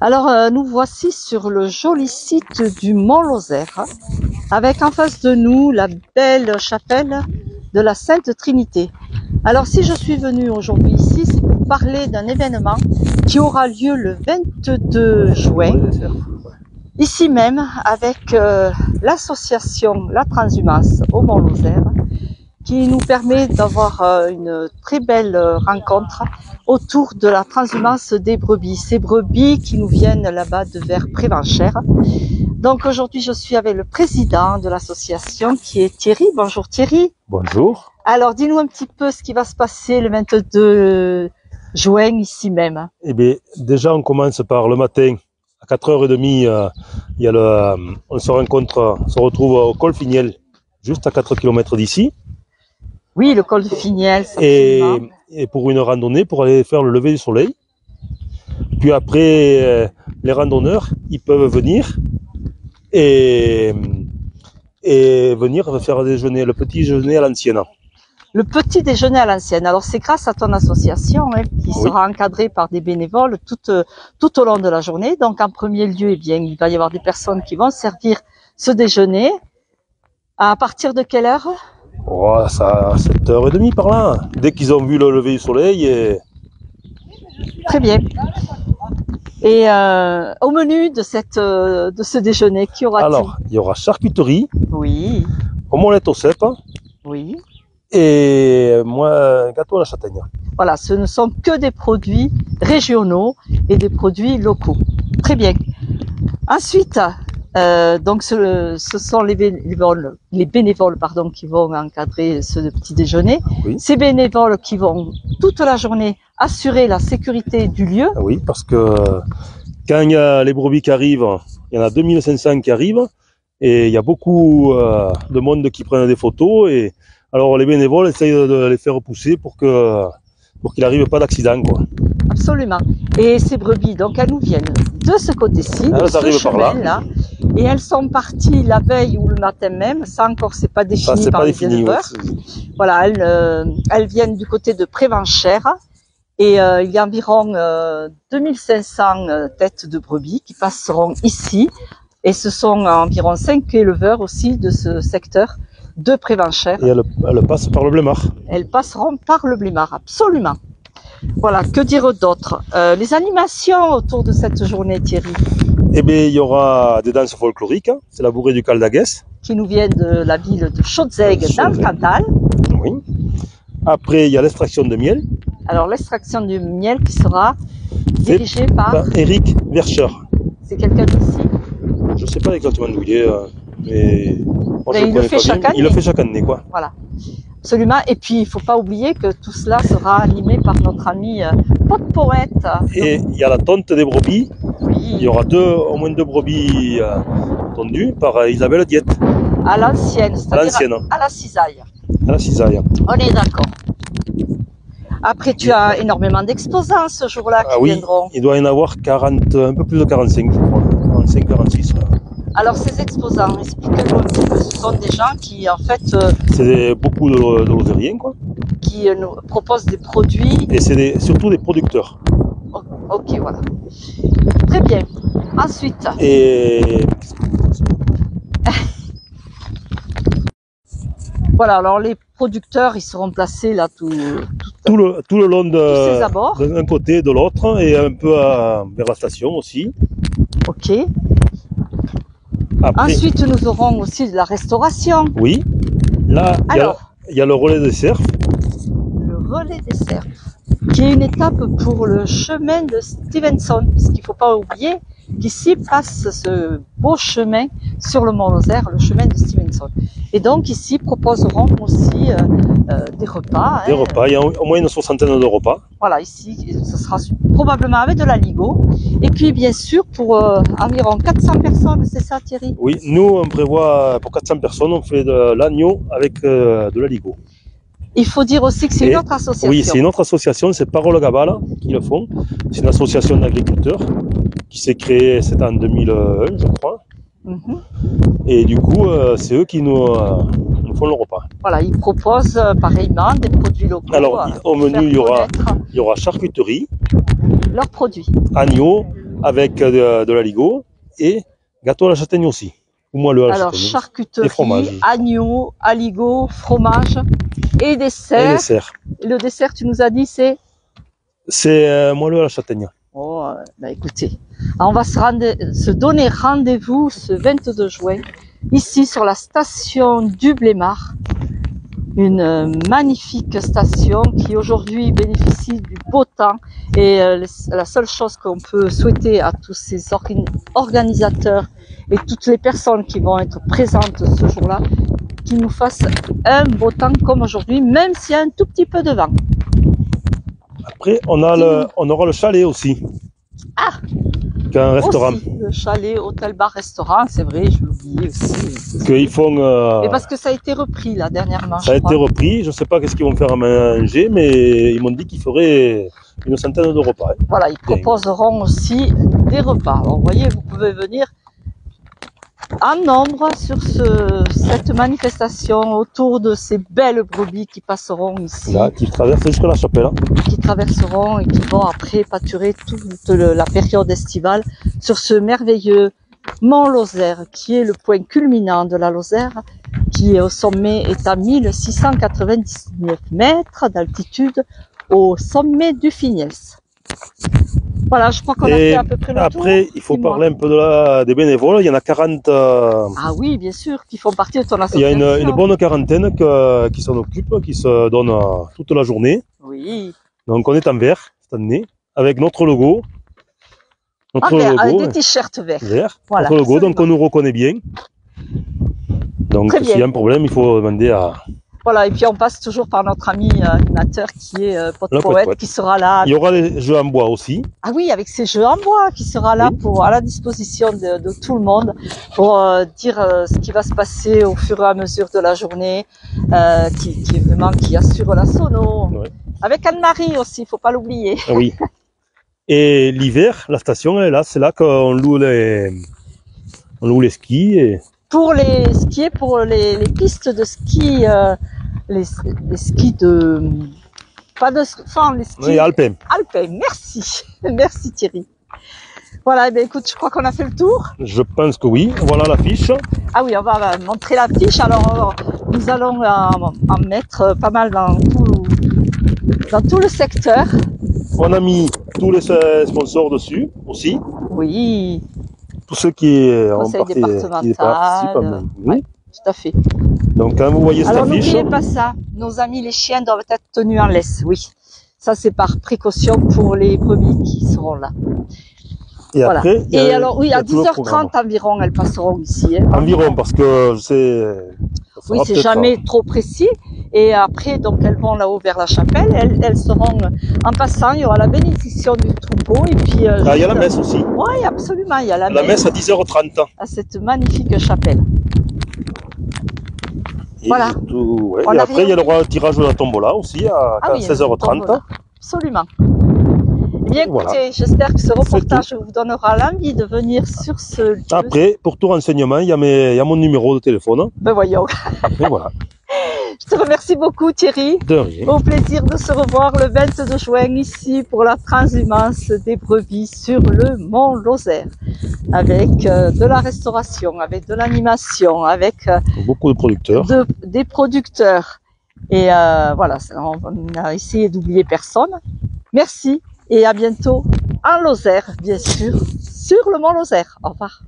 Alors, nous voici sur le joli site du Mont Lozère, avec en face de nous la belle chapelle de la Sainte Trinité. Alors, si je suis venue aujourd'hui ici, c'est pour parler d'un événement qui aura lieu le 22 juin, ici même, avec l'association La Transhumance au Mont Lozère, qui nous permet d'avoir une très belle rencontre autour de la transhumance des brebis. Ces brebis qui nous viennent là-bas de vers Prévenchères. Donc aujourd'hui, je suis avec le président de l'association qui est Thierry. Bonjour Thierry. Bonjour. Alors dis-nous un petit peu ce qui va se passer le 22 juin ici même. Eh bien, déjà on commence par le matin à 4h30. On se retrouve au col Finiel, juste à 4 km d'ici. Oui, le col de Finiel. Et pour une randonnée, pour aller faire le lever du soleil. Puis après, les randonneurs, ils peuvent venir et venir faire déjeuner, le petit déjeuner à l'ancienne. Le petit déjeuner à l'ancienne. Alors c'est grâce à ton association qui sera encadrée par des bénévoles tout au long de la journée. Donc en premier lieu, eh bien, il va y avoir des personnes qui vont servir ce déjeuner. À partir de quelle heure? Oh, ça à 7h30 par là, dès qu'ils ont vu le lever du soleil. Très bien. Et au menu de ce déjeuner, qui aura-t-il? Alors, il y aura charcuterie, oui, omelette au cèpe, oui, et moi, gâteau à la châtaigne. Voilà, ce ne sont que des produits régionaux et des produits locaux. Très bien. Ensuite, donc ce sont les bénévoles qui vont encadrer ce petit déjeuner. Oui. Ces bénévoles qui vont toute la journée assurer la sécurité du lieu. Oui, parce que quand il y a les brebis qui arrivent, il y en a 2500 qui arrivent, et il y a beaucoup de monde qui prennent des photos, et alors les bénévoles essayent de les faire pousser pour qu'il n'arrive pas d'accident, quoi. Absolument. Et ces brebis, donc elles nous viennent de ce côté-ci, de ce chemin-là, et elles sont parties la veille ou le matin même. Ça encore, c'est pas défini par les éleveurs. Voilà, elles viennent du côté de Prévenchères, et il y a environ 2500 têtes de brebis qui passeront ici, et ce sont environ 5 éleveurs aussi de ce secteur de Prévenchères. Et elles passent par le Blémard. Elles passeront par le Blémard, absolument. Voilà, que dire d'autre? Les animations autour de cette journée, Thierry? Eh bien, il y aura des danses folkloriques, c'est la bourrée du Caldaguès. Qui nous viennent de la ville de Chaudzègue, dans le Cantal. Oui. Après, il y a l'extraction de miel. Alors, l'extraction du miel qui sera dirigée par Eric Vercher. C'est quelqu'un d'ici? Je ne sais pas exactement d'où il est, mais il le fait chaque année. Il le fait chaque année, quoi. Voilà. Absolument. Et puis, il ne faut pas oublier que tout cela sera animé par notre ami Pote Poète. Et il y a la tonte des brebis. Oui. Il y aura au moins deux brebis tondues par Isabelle Diette. À l'ancienne, c'est-à-dire à la cisaille. À la cisaille. On est d'accord. Après, tu as énormément d'exposants ce jour-là qui viendront. Il doit y en avoir 40, un peu plus de 45, je crois. 45, 46. Alors, ces exposants, expliquez-nous un petit peu. Ce sont des gens qui, en fait... c'est beaucoup de lozériens, quoi. Qui nous proposent des produits... Et c'est surtout des producteurs. Oh, ok, voilà. Très bien. Ensuite... Et... Voilà, alors les producteurs, ils seront placés là tout le long d'un côté et de l'autre, et un peu vers la station aussi. Ok. Après, ensuite, nous aurons aussi de la restauration. Oui. Là, il y a le relais des cerfs. Le relais des cerfs, qui est une étape pour le chemin de Stevenson, parce qu'il ne faut pas oublier qu'ici passe ce beau chemin sur le Mont Lozère, le chemin de Stevenson. Et donc ici proposeront aussi des repas. Des repas, il y a au moins une soixantaine de repas. Voilà, ici, ce sera probablement avec de l'aligot. Et puis bien sûr, pour environ 400 personnes, c'est ça Thierry? Oui, nous on prévoit pour 400 personnes, on fait de l'agneau avec de l'aligot. Il faut dire aussi que c'est une autre association. Oui, c'est une autre association, c'est Parole Gabal qui le font. C'est une association d'agriculteurs qui s'est créée, c'était en 2001, je crois. Et du coup, c'est eux qui nous font le repas. Voilà, ils proposent pareillement des produits locaux. Alors, au pour menu, faire il y aura charcuterie, connaître leurs produits. agneau avec de l'aligot et gâteau à la châtaigne aussi. Ou moelleux à la Alors, châtaigne. Et charcuterie, fromage. agneau, aligot, fromage et Et dessert. dessert. Le dessert, tu nous as dit, c'est... C'est moelleux à la châtaigne. Oh, bah écoutez, on va se donner rendez-vous ce 22 juin, ici sur la station du Blémard. Une magnifique station qui aujourd'hui bénéficie du beau temps. Et la seule chose qu'on peut souhaiter à tous ces organisateurs et toutes les personnes qui vont être présentes ce jour-là, qu'ils nous fassent un beau temps comme aujourd'hui, même s'il y a un tout petit peu de vent. Après, on aura le chalet aussi. Ah, qui est un restaurant. aussi, le chalet, hôtel, bar, restaurant, c'est vrai, je l'oubliais aussi. Qu'ils font. Et parce que ça a été repris là dernièrement. Ça a été repris. Je ne sais pas qu'est-ce qu'ils vont faire à manger, mais ils m'ont dit qu'ils feraient une centaine de repas. Hein. Voilà, ils proposeront aussi des repas. Alors, vous voyez, vous pouvez venir en nombre sur cette manifestation autour de ces belles brebis qui passeront ici. Là, qui traversent jusqu'à la chapelle. Hein. Qui traverseront et qui vont après pâturer toute la période estivale sur ce merveilleux mont Lozère, qui est le point culminant de la Lozère, qui au sommet est à 1699 mètres d'altitude au sommet du Fignels. Voilà, je crois qu'on a fait à peu près le tour. Après, il faut parler un peu des bénévoles. Il y en a 40. Ah oui, bien sûr, qui font partie de ton association. Il y a une bonne quarantaine qui s'en occupent, qui se donnent toute la journée. Oui. Donc on est en vert cette année, avec notre logo. Notre logo, avec des t-shirts verts. Voilà, notre logo, donc on nous reconnaît bien. Donc s'il y a un problème, il faut demander à... Voilà, et puis on passe toujours par notre ami animateur qui est Poète, qui sera là. Il y aura des jeux en bois aussi. Ah oui, avec ces jeux en bois, qui sera là à la disposition de tout le monde pour dire ce qui va se passer au fur et à mesure de la journée, qui assure la sono. Ouais. Avec Anne-Marie aussi, il faut pas l'oublier. Oui. Et l'hiver, la station elle est là, c'est là qu'on loue les skis. Et... Pour les skis, pour les pistes de ski, les skis de... Pas de... Enfin, les skis... Oui, alpins. Alpins, merci. Merci Thierry. Voilà, eh bien, écoute, je crois qu'on a fait le tour. Je pense que oui. Voilà l'affiche. Ah oui, on va montrer l'affiche. Alors, nous allons en mettre pas mal dans tout le secteur. On a mis tous les sponsors dessus aussi. Oui. Tous ceux qui participent. Oui, tout à fait. Donc quand vous voyez cette affiche... Alors n'oubliez pas ça, nos amis les chiens doivent être tenus en laisse, oui. Ça c'est par précaution pour les brebis qui seront là. Et voilà. après, et alors oui, à 10h30 environ, elles passeront ici. Hein. Environ, parce que c'est... Oui, c'est jamais trop précis. Et après, donc, elles vont là-haut vers la chapelle. Elles seront, en passant, il y aura la bénédiction du troupeau. Et puis, il y a la messe aussi. Oui, absolument. Il y a la messe à 10h30. À cette magnifique chapelle. Et voilà. Et après, il y aura le tirage de la tombola aussi à 16h30. Absolument. Bien écoutez, voilà. J'espère que ce reportage vous donnera l'envie de venir sur ce lieu. Après, pour tout renseignement, il y a mon numéro de téléphone. Ben voyons. Après, voilà. Je te remercie beaucoup Thierry. De rien. Au plaisir de se revoir le 22 juin ici pour la transhumance des brebis sur le mont Lozère. Avec de la restauration, avec de l'animation, avec beaucoup de producteurs. Des producteurs. Et voilà, on a essayé d'oublier personne. Merci. Et à bientôt en Lozère, bien sûr, sur le mont Lozère. Au revoir.